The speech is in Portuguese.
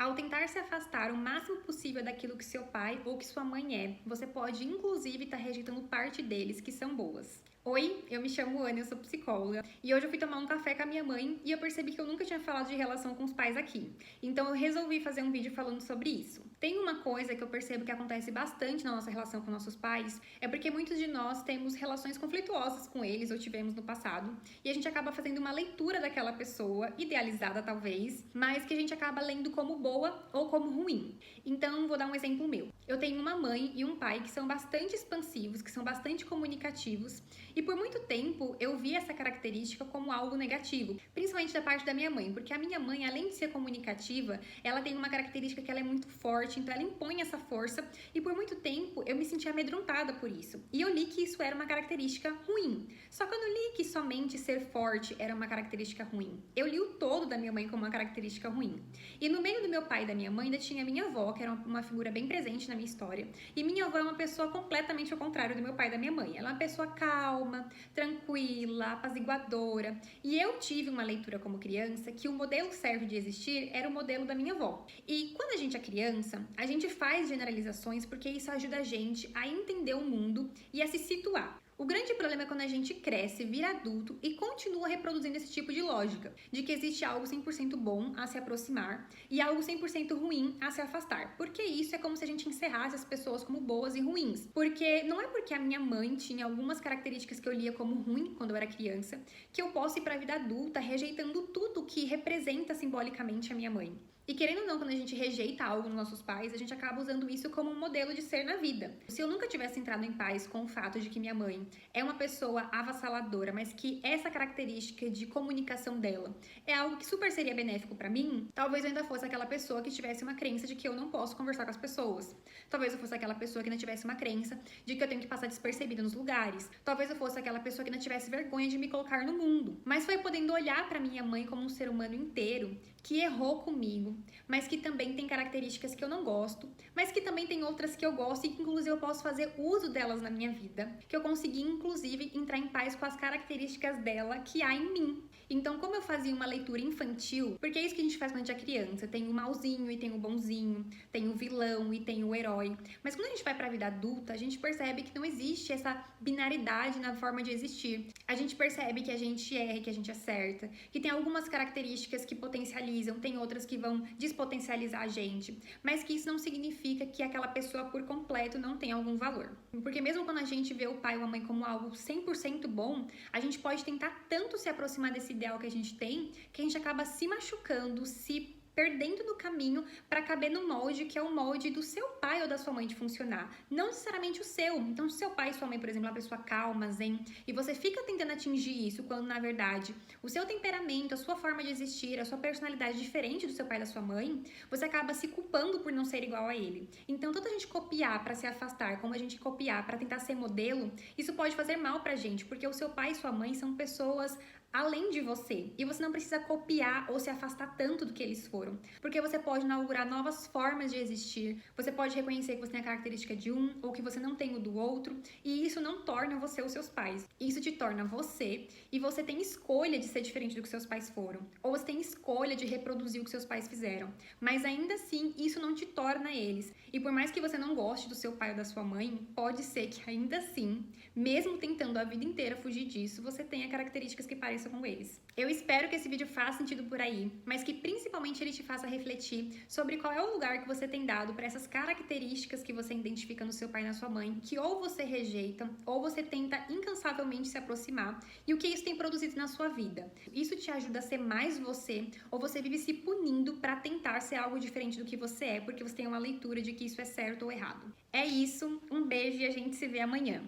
Ao tentar se afastar o máximo possível daquilo que seu pai ou que sua mãe é, você pode inclusive estar rejeitando parte deles que são boas. Oi, eu me chamo Ana, eu sou psicóloga e hoje eu fui tomar um café com a minha mãe e eu percebi que eu nunca tinha falado de relação com os pais aqui. Então eu resolvi fazer um vídeo falando sobre isso. Tem uma coisa que eu percebo que acontece bastante na nossa relação com nossos pais, é porque muitos de nós temos relações conflituosas com eles ou tivemos no passado e a gente acaba fazendo uma leitura daquela pessoa, idealizada talvez, mas que a gente acaba lendo como boa ou como ruim. Então vou dar um exemplo meu. Eu tenho uma mãe e um pai que são bastante expansivos, que são bastante comunicativos. E por muito tempo eu vi essa característica como algo negativo, principalmente da parte da minha mãe, porque a minha mãe, além de ser comunicativa, ela tem uma característica que ela é muito forte, então ela impõe essa força, e por muito tempo eu me senti amedrontada por isso. E eu li que isso era uma característica ruim. Só que eu não li que somente ser forte era uma característica ruim. Eu li o todo da minha mãe como uma característica ruim. E no meio do meu pai e da minha mãe ainda tinha a minha avó, que era uma figura bem presente na minha história. E minha avó é uma pessoa completamente ao contrário do meu pai e da minha mãe. Ela é uma pessoa calma, tranquila, apaziguadora. E eu tive uma leitura como criança que o modelo certo de existir era o modelo da minha avó. E quando a gente é criança, a gente faz generalizações porque isso ajuda a gente a entender o mundo e a se situar. O grande problema é quando a gente cresce, vira adulto e continua reproduzindo esse tipo de lógica, de que existe algo 100% bom a se aproximar e algo 100% ruim a se afastar. Porque isso é como se a gente encerrasse as pessoas como boas e ruins. Porque não é porque a minha mãe tinha algumas características que eu lia como ruim quando eu era criança, que eu posso ir para a vida adulta rejeitando tudo que representa simbolicamente a minha mãe. E querendo ou não, quando a gente rejeita algo nos nossos pais, a gente acaba usando isso como um modelo de ser na vida. Se eu nunca tivesse entrado em paz com o fato de que minha mãe é uma pessoa avassaladora, mas que essa característica de comunicação dela é algo que super seria benéfico pra mim, talvez eu ainda fosse aquela pessoa que tivesse uma crença de que eu não posso conversar com as pessoas. Talvez eu fosse aquela pessoa que não tivesse uma crença de que eu tenho que passar despercebida nos lugares. Talvez eu fosse aquela pessoa que não tivesse vergonha de me colocar no mundo. Mas foi podendo olhar pra minha mãe como um ser humano inteiro que errou comigo, mas que também tem características que eu não gosto, mas que também tem outras que eu gosto e que inclusive eu posso fazer uso delas na minha vida, que eu consegui inclusive entrar em paz com as características dela que há em mim. Então, como eu fazia uma leitura infantil, porque é isso que a gente faz quando a gente é criança, tem o malzinho e tem o bonzinho, tem o vilão e tem o herói, mas quando a gente vai pra vida adulta, a gente percebe que não existe essa binaridade na forma de existir. A gente percebe que a gente erra e que a gente acerta, que tem algumas características que potencializam, tem outras que vão despotencializar a gente, mas que isso não significa que aquela pessoa por completo não tem algum valor. Porque mesmo quando a gente vê o pai ou a mãe como algo 100% bom, a gente pode tentar tanto se aproximar desse ideal que a gente tem, que a gente acaba se machucando, se perdendo no caminho para caber no molde que é o molde do seu pai ou da sua mãe de funcionar, não necessariamente o seu. Então, se seu pai e sua mãe, por exemplo, é uma pessoa calma, zen, e você fica tentando atingir isso, quando na verdade o seu temperamento, a sua forma de existir, a sua personalidade é diferente do seu pai e da sua mãe, você acaba se culpando por não ser igual a ele. Então, tanto a gente copiar para se afastar, como a gente copiar para tentar ser modelo, isso pode fazer mal pra gente, porque o seu pai e sua mãe são pessoas além de você. E você não precisa copiar ou se afastar tanto do que eles foram. Porque você pode inaugurar novas formas de existir. Você pode reconhecer que você tem a característica de um ou que você não tem o do outro. E isso não torna você os seus pais. Isso te torna você. E você tem escolha de ser diferente do que seus pais foram. Ou você tem escolha de reproduzir o que seus pais fizeram. Mas ainda assim, isso não te torna eles. E por mais que você não goste do seu pai ou da sua mãe, pode ser que ainda assim, mesmo tentando a vida inteira fugir disso, você tenha características que pareçam com eles. Eu espero que esse vídeo faça sentido por aí, mas que principalmente ele te faça refletir sobre qual é o lugar que você tem dado para essas características que você identifica no seu pai e na sua mãe, que ou você rejeita, ou você tenta incansavelmente se aproximar, e o que isso tem produzido na sua vida. Isso te ajuda a ser mais você, ou você vive se punindo para tentar ser algo diferente do que você é, porque você tem uma leitura de que isso é certo ou errado. É isso, um beijo e a gente se vê amanhã.